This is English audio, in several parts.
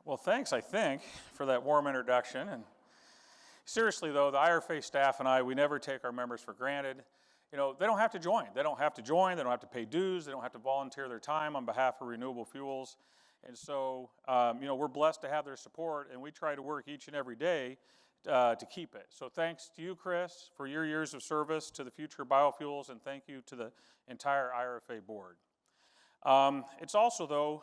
Well, thanks, I think, for that warm introduction. And seriously, though, the IRFA staff and I, we never take our members for granted. You know, they don't have to join. They don't have to join. They don't have to pay dues. They don't have to volunteer their time on behalf of renewable fuels. And so, we're blessed to have their support, and we try to work each and every day to keep it. So thanks to you, Chris, for your years of service to the future of biofuels, and thank you to the entire IRFA board. It's also, though,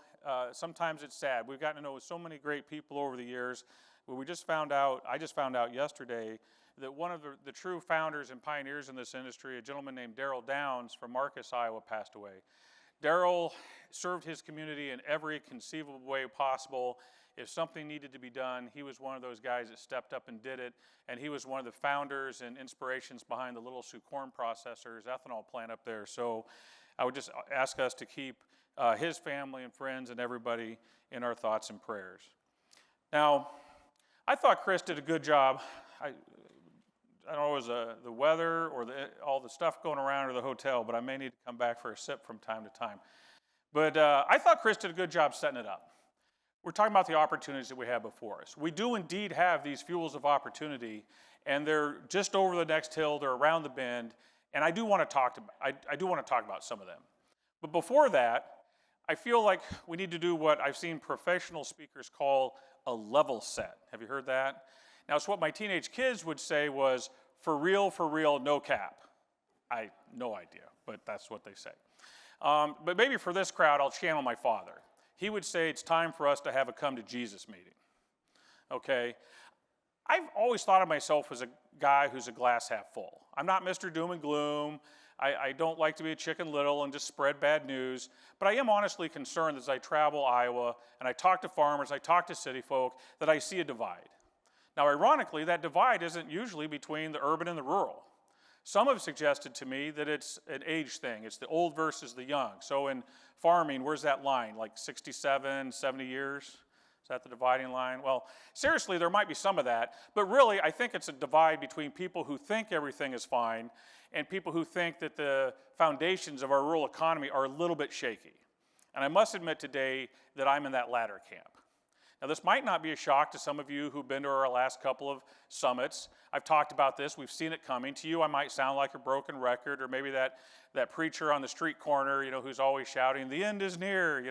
sometimes it's sad. We've gotten to know so many great people over the years, but I just found out yesterday that one of the true founders and pioneers in this industry, a gentleman named Darrell Downs from Marcus, Iowa, passed away. Darrell served his community in every conceivable way possible. If something needed to be done, he was one of those guys that stepped up and did it, and he was one of the founders and inspirations behind the Little Sioux Corn Processors ethanol plant up there. So I would just ask us to keep his family and friends and everybody in our thoughts and prayers. Now, I thought Chris did a good job. I don't know if it was the weather or all the stuff going around or the hotel, but I may need to come back for a sip from time to time. But I thought Chris did a good job setting it up. We're talking about the opportunities that we have before us. We do indeed have these fuels of opportunity, and they're just over the next hill, they're around the bend, and I do want to talk about some of them. But before that, I feel like we need to do what I've seen professional speakers call a level set. Have you heard that? Now, it's what my teenage kids would say was, for real, no cap. No idea, but that's what they say. But maybe for this crowd, I'll channel my father. He would say it's time for us to have a come to Jesus meeting, okay? I've always thought of myself as a guy who's a glass half full. I'm not Mr. Doom and Gloom. I don't like to be a Chicken Little and just spread bad news, but I am honestly concerned as I travel Iowa and I talk to farmers, I talk to city folk, that I see a divide. Now, ironically, that divide isn't usually between the urban and the rural. Some have suggested to me that it's an age thing. It's the old versus the young. So in farming, where's that line? Like 67, 70 years? Is that the dividing line? Well, seriously, there might be some of that, but really, I think it's a divide between people who think everything is fine and people who think that the foundations of our rural economy are a little bit shaky. And I must admit today that I'm in that latter camp. Now, this might not be a shock to some of you who've been to our last couple of summits. I've talked about this. We've seen it coming. To you, I might sound like a broken record, or maybe that preacher on the street corner, who's always shouting, the end is near,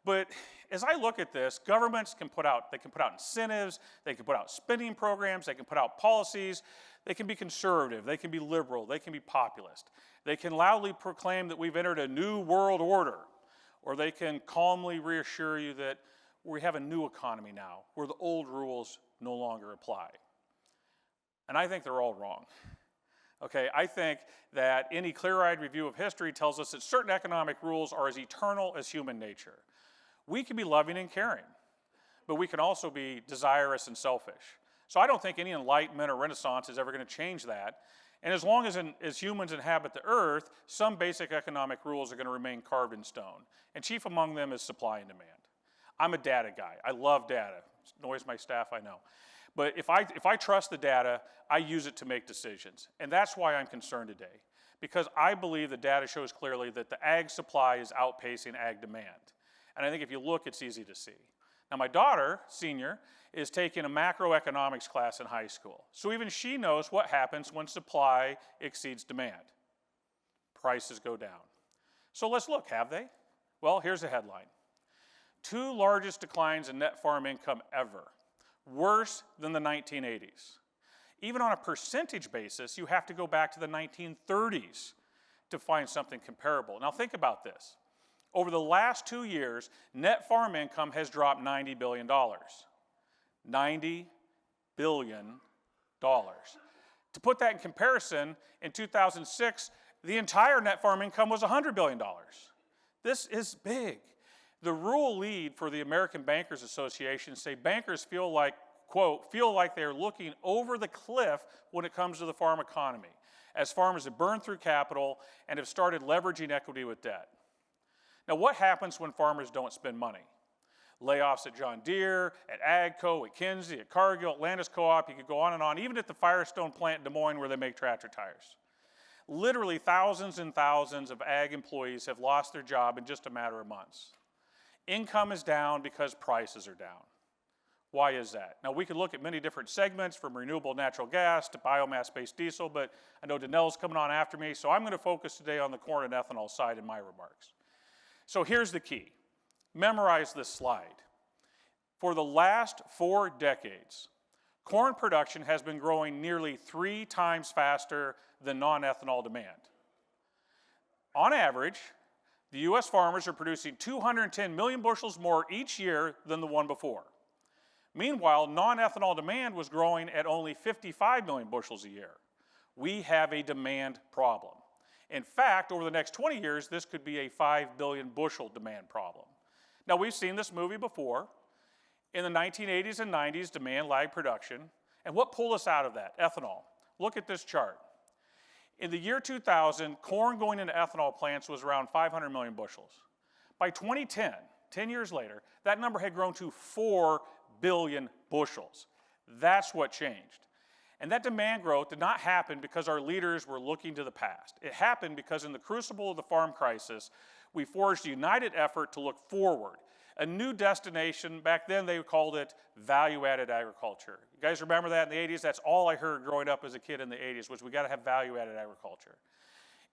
But as I look at this, governments can put out incentives, they can put out spending programs, they can put out policies, they can be conservative, they can be liberal, they can be populist. They can loudly proclaim that we've entered a new world order, or they can calmly reassure you that we have a new economy now, where the old rules no longer apply. And I think they're all wrong. Okay, I think that any clear-eyed review of history tells us that certain economic rules are as eternal as human nature. We can be loving and caring, but we can also be desirous and selfish. So I don't think any enlightenment or renaissance is ever going to change that. And as long as humans inhabit the earth, some basic economic rules are going to remain carved in stone. And chief among them is supply and demand. I'm a data guy. I love data. It annoys my staff, I know. But if I trust the data, I use it to make decisions. And that's why I'm concerned today. Because I believe the data shows clearly that the ag supply is outpacing ag demand. And I think if you look, it's easy to see. Now, my daughter, senior, is taking a macroeconomics class in high school. So even she knows what happens when supply exceeds demand. Prices go down. So let's look, have they? Well, here's a headline. 2 largest declines in net farm income ever, worse than the 1980s. Even on a percentage basis, you have to go back to the 1930s to find something comparable. Now think about this. Over the last 2 years, net farm income has dropped $90 billion. $90 billion. To put that in comparison, in 2006, the entire net farm income was $100 billion. This is big. The rural lead for the American Bankers Association say bankers feel like, quote, feel like they're looking over the cliff when it comes to the farm economy, as farmers have burned through capital and have started leveraging equity with debt. Now, what happens when farmers don't spend money? Layoffs at John Deere, at AGCO, at Kinsey, at Cargill, Atlantis Co-op, you could go on, even at the Firestone plant in Des Moines where they make tractor tires. Literally thousands and thousands of ag employees have lost their job in just a matter of months. Income is down because prices are down. Why is that? Now, we could look at many different segments from renewable natural gas to biomass-based diesel, but I know Danelle's coming on after me, so I'm going to focus today on the corn and ethanol side in my remarks. So here's the key. Memorize this slide. For the last 4 decades, corn production has been growing nearly 3 times faster than non-ethanol demand. On average, the U.S. farmers are producing 210 million bushels more each year than the one before. Meanwhile, non-ethanol demand was growing at only 55 million bushels a year. We have a demand problem. In fact, over the next 20 years, this could be a 5 billion bushel demand problem. Now, we've seen this movie before. In the 1980s and 90s, demand lagged production. And what pulled us out of that? Ethanol. Look at this chart. In the year 2000, corn going into ethanol plants was around 500 million bushels. By 2010, 10 years later, that number had grown to 4 billion bushels. That's what changed. And that demand growth did not happen because our leaders were looking to the past. It happened because in the crucible of the farm crisis, we forged a united effort to look forward. A new destination, back then they called it value-added agriculture. You guys remember that in the 80s? That's all I heard growing up as a kid in the 80s, was we got to have value-added agriculture.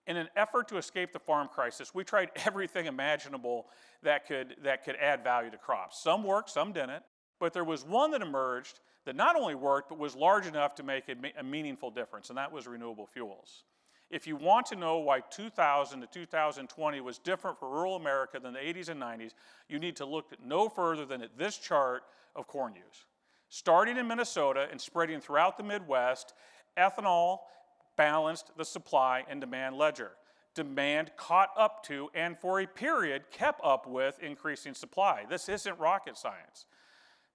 In an effort to escape the farm crisis, we tried everything imaginable that could add value to crops. Some worked, some didn't, but there was one that emerged that not only worked, but was large enough to make a meaningful difference, and that was renewable fuels. If you want to know why 2000 to 2020 was different for rural America than the 80s and 90s, you need to look no further than at this chart of corn use. Starting in Minnesota and spreading throughout the Midwest, ethanol balanced the supply and demand ledger. Demand caught up to, and for a period, kept up with increasing supply. This isn't rocket science.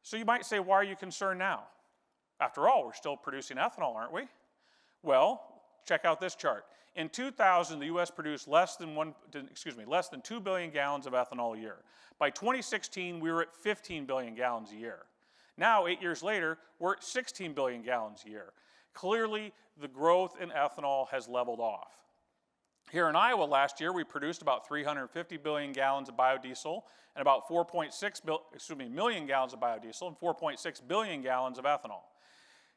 So you might say, why are you concerned now? After all, we're still producing ethanol, aren't we? Well, check out this chart. In 2000, the U.S. produced less than 2 billion gallons of ethanol a year. By 2016, we were at 15 billion gallons a year. Now, 8 years later, we're at 16 billion gallons a year. Clearly, the growth in ethanol has leveled off. Here in Iowa last year, we produced about 350 billion gallons of biodiesel and about 4.6 million gallons of biodiesel and 4.6 billion gallons of ethanol.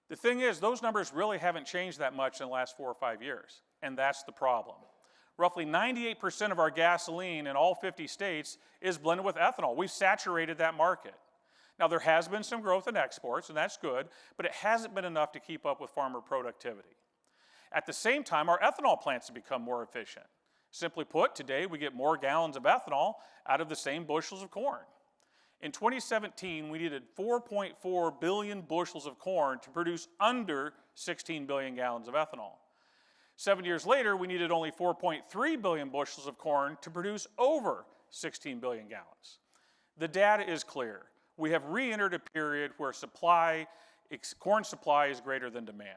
The thing is, those numbers really haven't changed that much in the last 4 or 5 years, and that's the problem. Roughly 98% of our gasoline in all 50 states is blended with ethanol. We've saturated that market. Now, there has been some growth in exports, and that's good, but it hasn't been enough to keep up with farmer productivity. At the same time, our ethanol plants have become more efficient. Simply put, today we get more gallons of ethanol out of the same bushels of corn. In 2017, we needed 4.4 billion bushels of corn to produce under 16 billion gallons of ethanol. 7 years later, we needed only 4.3 billion bushels of corn to produce over 16 billion gallons. The data is clear. We have re-entered a period where corn supply is greater than demand.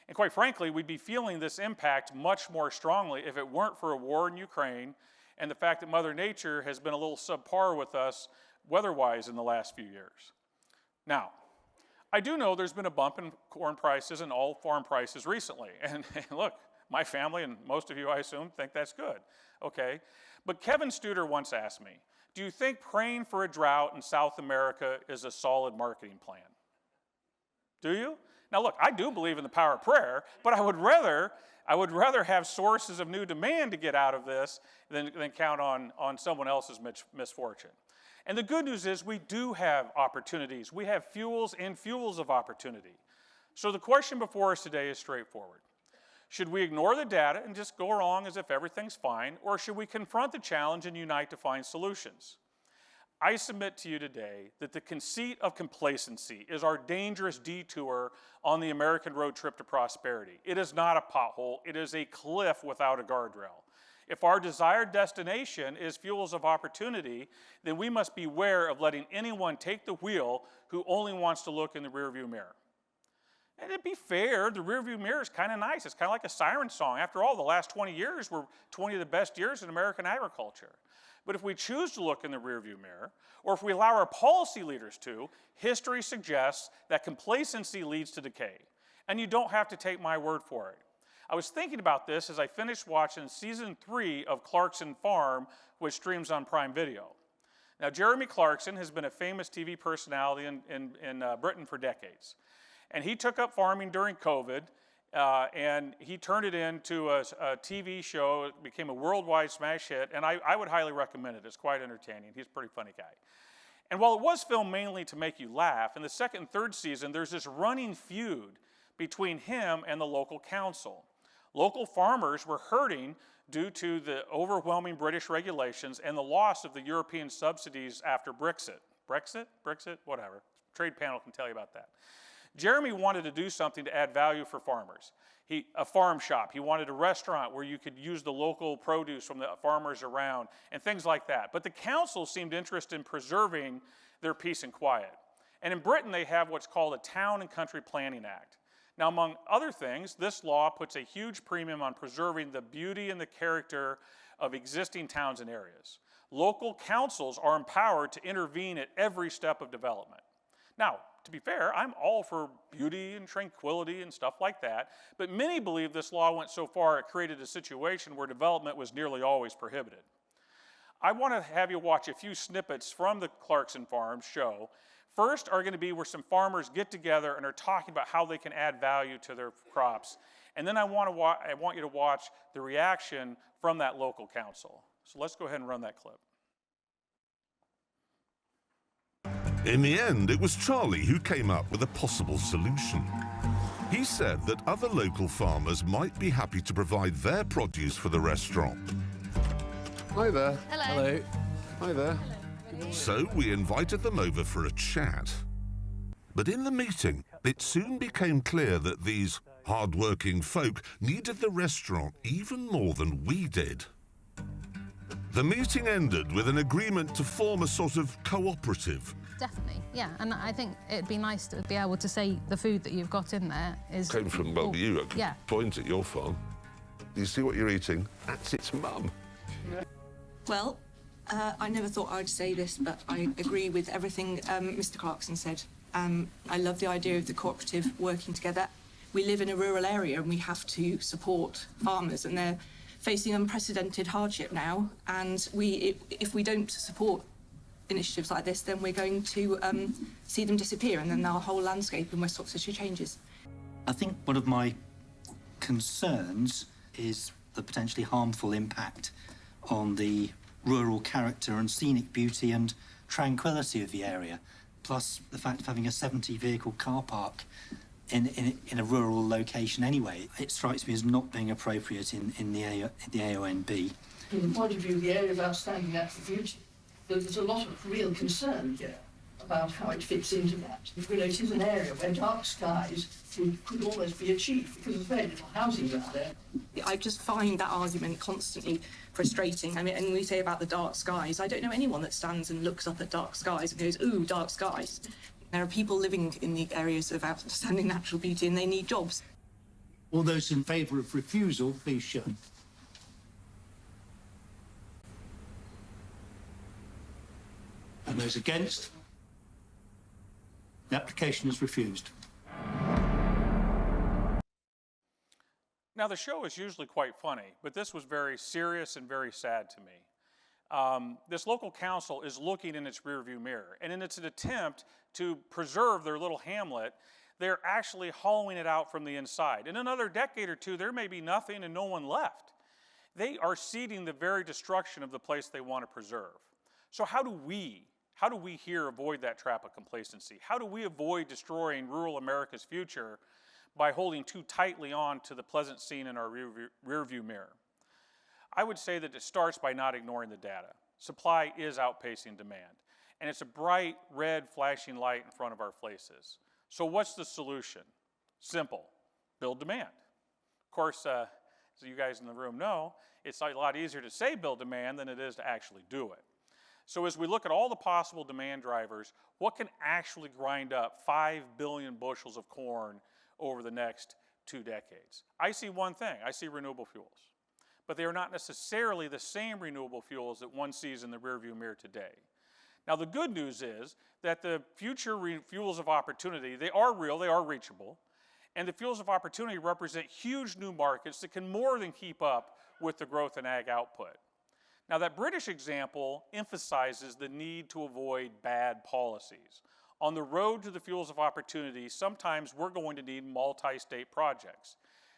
And quite frankly, we'd be feeling this impact much more strongly if it weren't for a war in Ukraine and the fact that Mother Nature has been a little subpar with us weather-wise in the last few years. Now, I do know there's been a bump in corn prices and all farm prices recently. And look, my family and most of you, I assume, think that's good. Okay? But Kevin Studer once asked me, do you think praying for a drought in South America is a solid marketing plan? Do you? Now look, I do believe in the power of prayer, but I would rather have sources of new demand to get out of this than count on someone else's misfortune. And the good news is we do have opportunities. We have fuels and fuels of opportunity. So the question before us today is straightforward. Should we ignore the data and just go along as if everything's fine, or should we confront the challenge and unite to find solutions? I submit to you today that the conceit of complacency is our dangerous detour on the American road trip to prosperity. It is not a pothole, it is a cliff without a guardrail. If our desired destination is fuels of opportunity, then we must beware of letting anyone take the wheel who only wants to look in the rearview mirror. And to be fair, the rearview mirror is kind of nice. It's kind of like a siren song. After all, the last 20 years were 20 of the best years in American agriculture. But if we choose to look in the rearview mirror, or if we allow our policy leaders to, history suggests that complacency leads to decay. And you don't have to take my word for it. I was thinking about this as I finished watching season 3 of Clarkson Farm, which streams on Prime Video. Now, Jeremy Clarkson has been a famous TV personality in Britain for decades. And he took up farming during COVID, and he turned it into a TV show. It became a worldwide smash hit, and I would highly recommend it. It's quite entertaining. He's a pretty funny guy. And while it was filmed mainly to make you laugh, in the second and third season, there's this running feud between him and the local council. Local farmers were hurting due to the overwhelming British regulations and the loss of the European subsidies after Brexit. Brexit? Whatever. Trade panel can tell you about that. Jeremy wanted to do something to add value for farmers. A farm shop. He wanted a restaurant where you could use the local produce from the farmers around and things like that. But the council seemed interested in preserving their peace and quiet. And in Britain, they have what's called a Town and Country Planning Act. Now, among other things, this law puts a huge premium on preserving the beauty and the character of existing towns and areas. Local councils are empowered to intervene at every step of development. Now, to be fair, I'm all for beauty and tranquility and stuff like that, but many believe this law went so far it created a situation where development was nearly always prohibited. I want to have you watch a few snippets from the Clarkson Farm show. First are going to be where some farmers get together and are talking about how they can add value to their crops. And then I want you to watch the reaction from that local council. So let's go ahead and run that clip. In the end, it was Charlie who came up with a possible solution. He said that other local farmers might be happy to provide their produce for the restaurant. Hi there. Hello. Hello. Hi there. Hello. So we invited them over for a chat. But in the meeting, it soon became clear that these hard-working folk needed the restaurant even more than we did. The meeting ended with an agreement to form a sort of cooperative. Definitely, yeah. And I think it'd be nice to be able to say the food that you've got in there is... Came from, well, you. I could yeah. point at your farm. You see what you're eating? That's its mum. Well, I never thought I'd say this, but I agree with everything Mr. Clarkson said. I love the idea of the cooperative working together. We live in a rural area and we have to support farmers, and they're facing unprecedented hardship now. And if we don't support initiatives like this, then we're going to see them disappear, and then our whole landscape in West Oxfordshire changes. I think one of my concerns is the potentially harmful impact on the rural character and scenic beauty and tranquility of the area, plus the fact of having a 70-vehicle car park in a rural location anyway. It strikes me as not being appropriate in the AONB. From the point of view of the area of outstanding natural beauty, there's a lot of real concern here about how it fits into that. You know, it is an area where dark skies could almost be achieved because there's very little housing around there. I just find that argument constantly frustrating. I mean, and we say about the dark skies, I don't know anyone that stands and looks up at dark skies and goes, ooh, dark skies. There are people living in the areas of outstanding natural beauty and they need jobs. All those in favour of refusal, please show. And those against? The application is refused. Now, the show is usually quite funny, but this was very serious and very sad to me. This local council is looking in its rearview mirror, and in its attempt to preserve their little hamlet, they're actually hollowing it out from the inside. In another decade or two, there may be nothing and no one left. They are seeding the very destruction of the place they want to preserve. So how do we here avoid that trap of complacency? How do we avoid destroying rural America's future by holding too tightly on to the pleasant scene in our rearview mirror? I would say that it starts by not ignoring the data. Supply is outpacing demand, and it's a bright red flashing light in front of our faces. So what's the solution? Simple, build demand. Of course, as you guys in the room know, it's a lot easier to say build demand than it is to actually do it. So as we look at all the possible demand drivers, what can actually grind up 5 billion bushels of corn over the next 2 decades? I see one thing, I see renewable fuels. But they are not necessarily the same renewable fuels that one sees in the rearview mirror today. Now the good news is that the future fuels of opportunity, they are real, they are reachable, and the fuels of opportunity represent huge new markets that can more than keep up with the growth in ag output. Now, that British example emphasizes the need to avoid bad policies. On the road to the fuels of opportunity, sometimes we're going to need multi-state projects.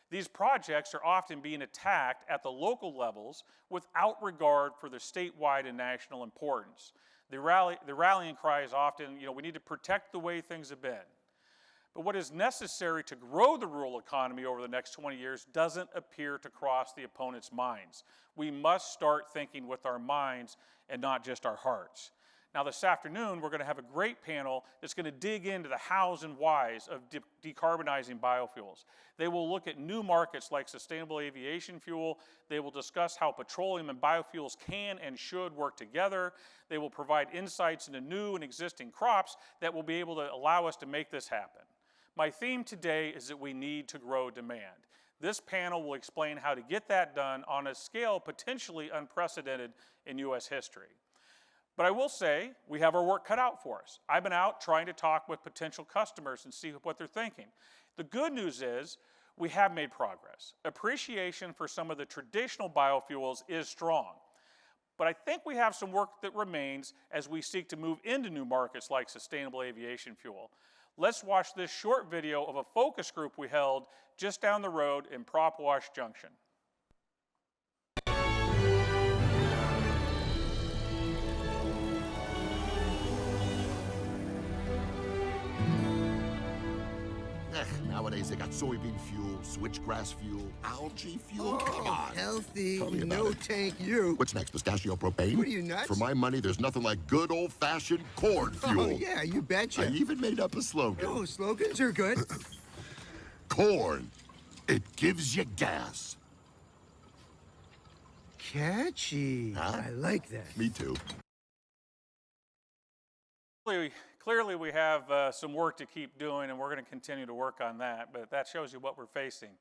These projects are often being attacked at the local levels without regard for their statewide and national importance. The rallying cry is often, we need to protect the way things have been. But what is necessary to grow the rural economy over the next 20 years doesn't appear to cross the opponent's minds. We must start thinking with our minds and not just our hearts. Now, this afternoon, we're going to have a great panel that's going to dig into the hows and whys of decarbonizing biofuels. They will look at new markets like sustainable aviation fuel. They will discuss how petroleum and biofuels can and should work together. They will provide insights into new and existing crops that will be able to allow us to make this happen. My theme today is that we need to grow demand. This panel will explain how to get that done on a scale potentially unprecedented in U.S. history. But I will say, we have our work cut out for us. I've been out trying to talk with potential customers and see what they're thinking. The good news is, we have made progress. Appreciation for some of the traditional biofuels is strong. But I think we have some work that remains as we seek to move into new markets like sustainable aviation fuel. Let's watch this short video of a focus group we held just down the road in Prop Wash Junction. Nowadays, they got soybean fuel, switchgrass fuel, algae fuel. Oh, come on. Healthy, Tell me about no it. tank you. What's next, pistachio propane? What are you, nuts? For my money, there's nothing like good old-fashioned corn fuel. Oh, yeah, you betcha. I even made up a slogan. Oh, slogans are good. Corn. It gives you gas. Catchy. Huh? I like that. Me too. Clearly we have some work to keep doing, and we're going to continue to work on that, but that shows you what we're facing.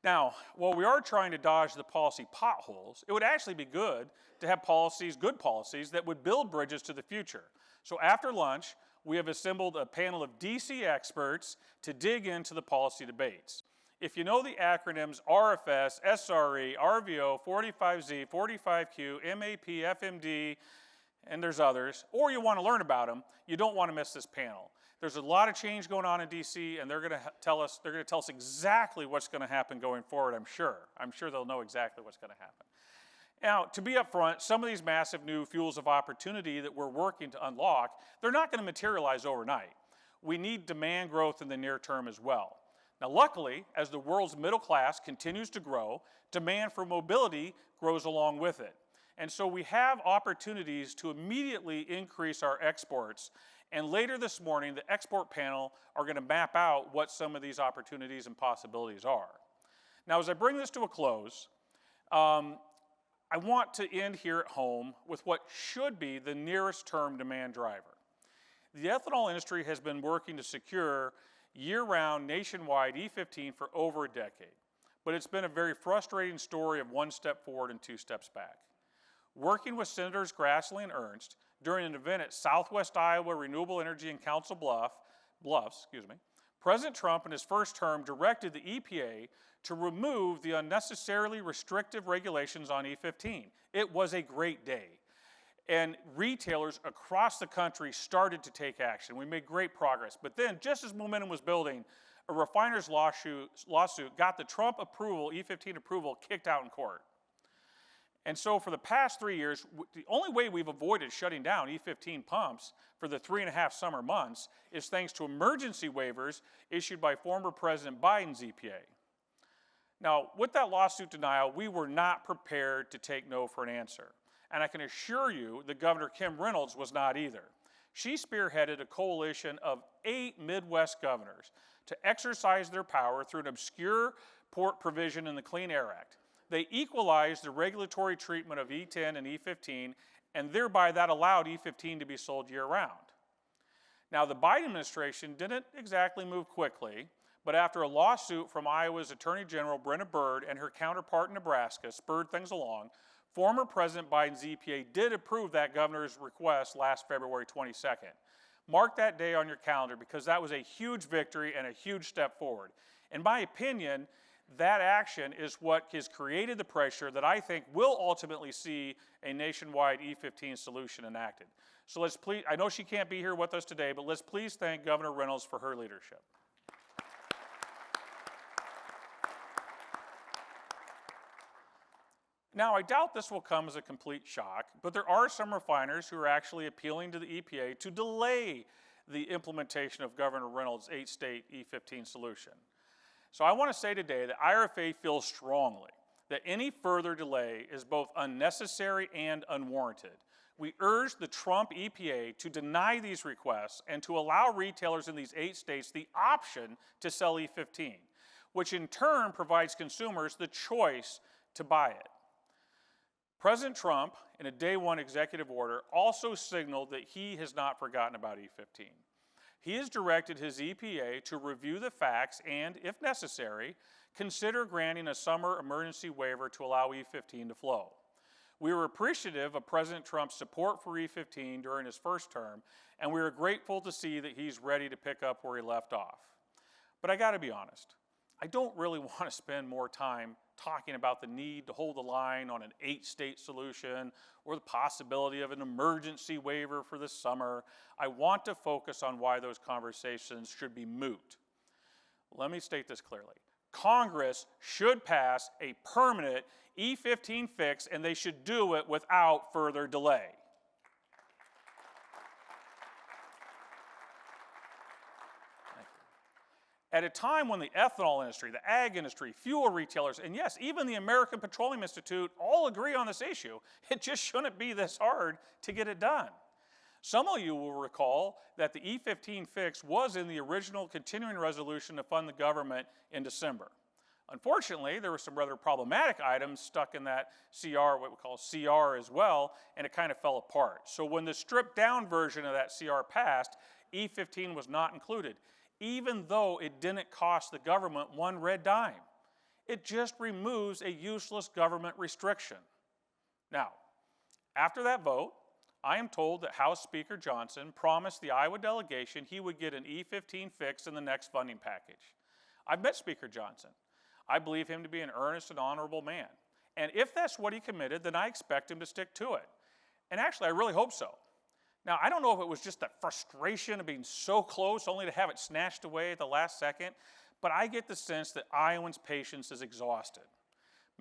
Now, while we are trying to dodge the policy potholes, it would actually be good to have policies, good policies, that would build bridges to the future. So after lunch, we have assembled a panel of DC experts to dig into the policy debates. If you know the acronyms RFS, SRE, RVO, 45Z, 45Q, MAP, FMD, and there's others, or you want to learn about them, you don't want to miss this panel. There's a lot of change going on in DC, and they're going to tell us exactly what's going to happen going forward, I'm sure. I'm sure they'll know exactly what's going to happen. Now, to be upfront, some of these massive new fuels of opportunity that we're working to unlock, they're not going to materialize overnight. We need demand growth in the near term as well. Now, luckily, as the world's middle class continues to grow, demand for mobility grows along with it. And so we have opportunities to immediately increase our exports. And later this morning, the export panel are going to map out what some of these opportunities and possibilities are. Now, as I bring this to a close, I want to end here at home with what should be the nearest term demand driver. The ethanol industry has been working to secure year-round nationwide E15 for over a decade. But it's been a very frustrating story of one step forward and two steps back. Working with Senators Grassley and Ernst during an event at Southwest Iowa Renewable Energy in Council Bluffs, President Trump in his first term directed the EPA to remove the unnecessarily restrictive regulations on E15. It was a great day. And retailers across the country started to take action. We made great progress. But then, just as momentum was building, a refiner's lawsuit got the Trump approval, E15 approval, kicked out in court. And so for the past 3 years, the only way we've avoided shutting down E15 pumps for the 3.5 summer months is thanks to emergency waivers issued by former President Biden's EPA. Now, with that lawsuit denial, we were not prepared to take no for an answer. And I can assure you that Governor Kim Reynolds was not either. She spearheaded a coalition of 8 Midwest governors to exercise their power through an obscure port provision in the Clean Air Act. They equalized the regulatory treatment of E10 and E15, and thereby that allowed E15 to be sold year-round. Now, the Biden administration didn't exactly move quickly, but after a lawsuit from Iowa's Attorney General Brenna Byrd and her counterpart in Nebraska spurred things along, former President Biden's EPA did approve that governor's request last February 22nd. Mark that day on your calendar because that was a huge victory and a huge step forward. In my opinion, That action is what has created the pressure that I think will ultimately see a nationwide E15 solution enacted. So let's please, I know she can't be here with us today, but let's please thank Governor Reynolds for her leadership. Now, I doubt this will come as a complete shock, but there are some refiners who are actually appealing to the EPA to delay the implementation of Governor Reynolds' 8-state E15 solution. So I want to say today that IRFA feels strongly that any further delay is both unnecessary and unwarranted. We urge the Trump EPA to deny these requests and to allow retailers in these 8 states the option to sell E15, which in turn provides consumers the choice to buy it. President Trump, in a day one executive order, also signaled that he has not forgotten about E15. He has directed his EPA to review the facts and, if necessary, consider granting a summer emergency waiver to allow E15 to flow. We were appreciative of President Trump's support for E15 during his first term, and we are grateful to see that he's ready to pick up where he left off. But I gotta be honest, I don't really want to spend more time talking about the need to hold the line on an 8-state solution or the possibility of an emergency waiver for the summer. I want to focus on why those conversations should be moot. Let me state this clearly. Congress should pass a permanent E15 fix, and they should do it without further delay. At a time when the ethanol industry, the ag industry, fuel retailers, and yes, even the American Petroleum Institute all agree on this issue, it just shouldn't be this hard to get it done. Some of you will recall that the E15 fix was in the original continuing resolution to fund the government in December. Unfortunately, there were some rather problematic items stuck in that CR, what we call CR as well, and it kind of fell apart. So when the stripped down version of that CR passed, E15 was not included, even though it didn't cost the government one red dime. It just removes a useless government restriction. Now, after that vote, I am told that House Speaker Johnson promised the Iowa delegation he would get an E15 fix in the next funding package. I've met Speaker Johnson. I believe him to be an earnest and honorable man. And if that's what he committed, then I expect him to stick to it. And actually, I really hope so. Now, I don't know if it was just the frustration of being so close only to have it snatched away at the last second, but I get the sense that Iowans' patience is exhausted.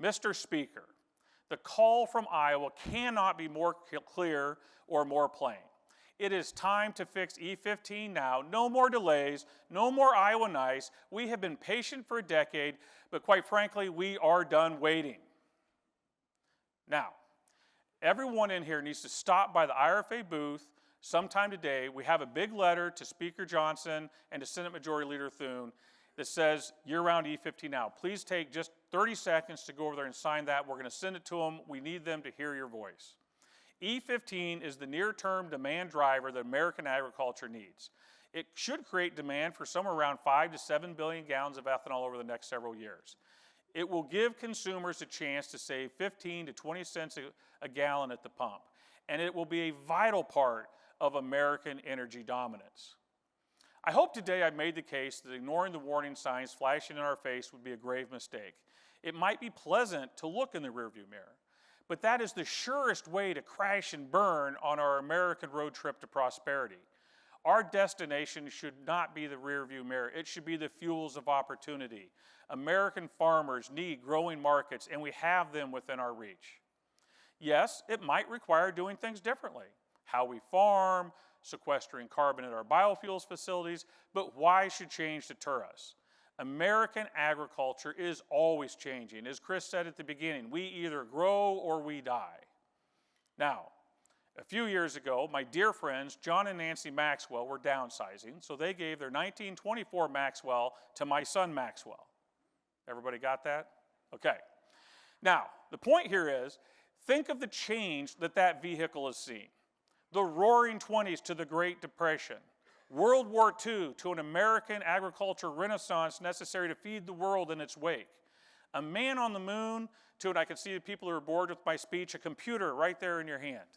Mr. Speaker, the call from Iowa cannot be more clear or more plain. It is time to fix E15 now. No more delays, no more Iowa nice. We have been patient for a decade, but quite frankly, we are done waiting. Now, everyone in here needs to stop by the IRFA booth sometime today. We have a big letter to Speaker Johnson and to Senate Majority Leader Thune that says year-round E15 now. Please take just 30 seconds to go over there and sign that. We're going to send it to them. We need them to hear your voice. E15 is the near-term demand driver that American agriculture needs. It should create demand for somewhere around 5 to 7 billion gallons of ethanol over the next several years. It will give consumers a chance to save 15 to 20 cents a gallon at the pump, and it will be a vital part of American energy dominance. I hope today I made the case that ignoring the warning signs flashing in our face would be a grave mistake. It might be pleasant to look in the rearview mirror, but that is the surest way to crash and burn on our American road trip to prosperity. Our destination should not be the rearview mirror. It should be the fuels of opportunity. American farmers need growing markets, and we have them within our reach. Yes, it might require doing things differently. How we farm, sequestering carbon at our biofuels facilities, but why should change deter us? American agriculture is always changing. As Chris said at the beginning, we either grow or we die. Now, a few years ago, my dear friends, John and Nancy Maxwell, were downsizing, so they gave their 1924 Maxwell to my son Maxwell. Everybody got that? Okay. Now, the point here is, think of the change that that vehicle has seen. The Roaring '20s to the Great Depression, World War II to an American agriculture renaissance necessary to feed the world in its wake, a man on the moon to, and I can see the people who are bored with my speech, a computer right there in your hand.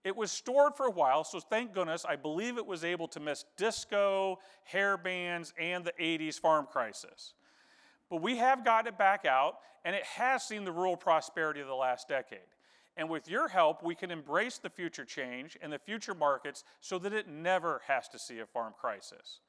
It was stored for a while, so thank goodness I believe it was able to miss disco, hair bands, and the '80s farm crisis. But we have gotten it back out, and it has seen the rural prosperity of the last decade. And with your help, we can embrace the future change and the future markets so that it never has to see a farm crisis.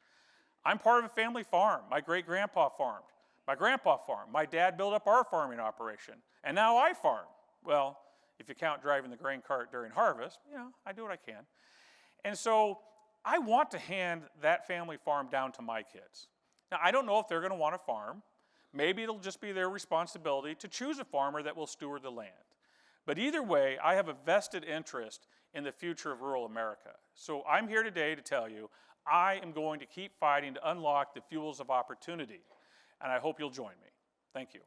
I'm part of a family farm. My great-grandpa farmed. My grandpa farmed. My dad built up our farming operation. And now I farm. Well, if you count driving the grain cart during harvest, I do what I can. And so I want to hand that family farm down to my kids. Now, I don't know if they're going to want to farm. Maybe it'll just be their responsibility to choose a farmer that will steward the land. But either way, I have a vested interest in the future of rural America. So I'm here today to tell you, I am going to keep fighting to unlock the fuels of opportunity. And I hope you'll join me. Thank you.